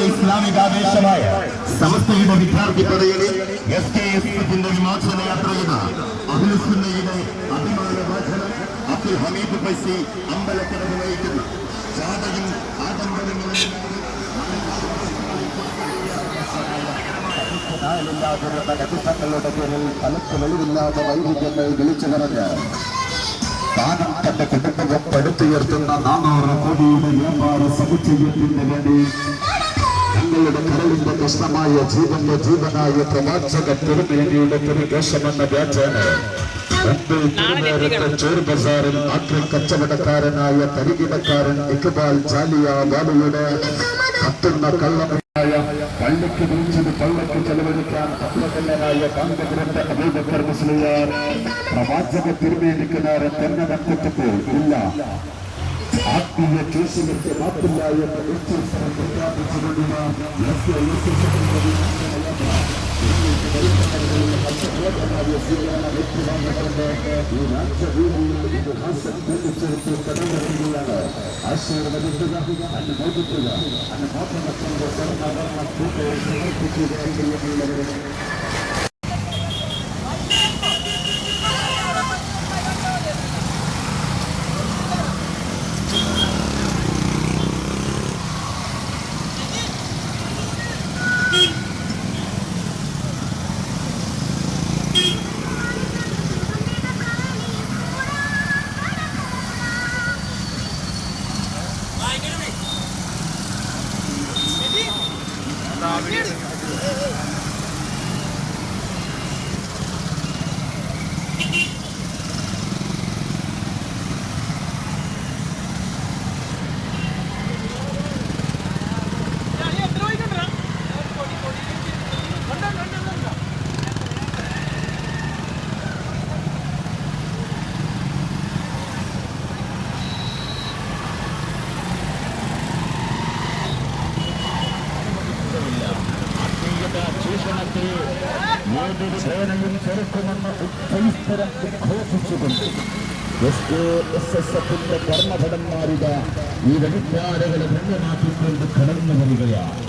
ഇസ്ലാമികാവേശമായ സമസ്തയുടെ വിദ്യാർത്ഥി പടയിലെ SKSന്റെ വിമോചന യാത്രയുടെ അഹ്ലുസുന്നയുടെ അഭിമാനവാചനം അബ്ദുൽ ഹമീദ് ഫൈസി അമ്പലക്കടവ് നയിക്കുന്നു. ജാഥയും ആഡംബരങ്ങളും തങ്ങളുടെ പേരിൽ പലക്ക് വെളിവില്ലാത്ത വൈരുദ്ധ്യങ്ങൾ വിളിച്ചു പറഞ്ഞ് താനും തന്റെ കുടുംബം പടുത്തുയർത്തുന്ന 400 കോടിയുടെ വ്യാപാര സമുച്ചയത്തിന് വേണ്ടി തങ്ങളുടെ കരളിന്റെ കഷ്ണമായ ജീവന്റെ ജീവനായ പ്രവാചക തിരുമേനിയുടെ തിരുദോഷമെന്ന വ്യാജാണ് ചോർ ബസാറിൽ ആക്രി കച്ചവടക്കാരനായ തരികിടക്കാരൻ ഇക്ബാൽ ജാലിയ ബാബയുടെ കത്തുന്ന കള്ളമായ പള്ളിക്ക് വിളിച്ചത് പള്ളക്ക് ചെലവഴിക്കാൻ അപ്രകല്ലനായ കാന്തപുരത്തെ അബൂബക്കർ മുസ്ലിയാർ പ്രവാചക തിരുമേനിക്ക് നേരെ തന്നെ നട്ടിട്ടപ്പോൾ ഇല്ല ആത്മീയ ചൂഷണത്തെ മാപ്പില്ല എന്ന് പ്രഖ്യാപിച്ചുകൊണ്ടുള്ള ആശീർവദിക്കുക അനുമോദിക്കുക അനുമോദനത്തിന്റെ സ്വർണ്ണവർണ്ണ കൂട്ടയെ സമർപ്പിക്കുകയുള്ളവരെ ഏതൊരു സേനയും ചെറുക്കുമെന്ന് ഉദ്ധരിസ്ഥരം ഉദ്ഘോഷിച്ചുകൊണ്ട് SKSSFന്റെ കർമ്മഭടന്മാരിക ഈ വെടിപ്പാരകളെ ധന്യമാക്കിക്കൊണ്ട് കടന്നു വരികയാണ്.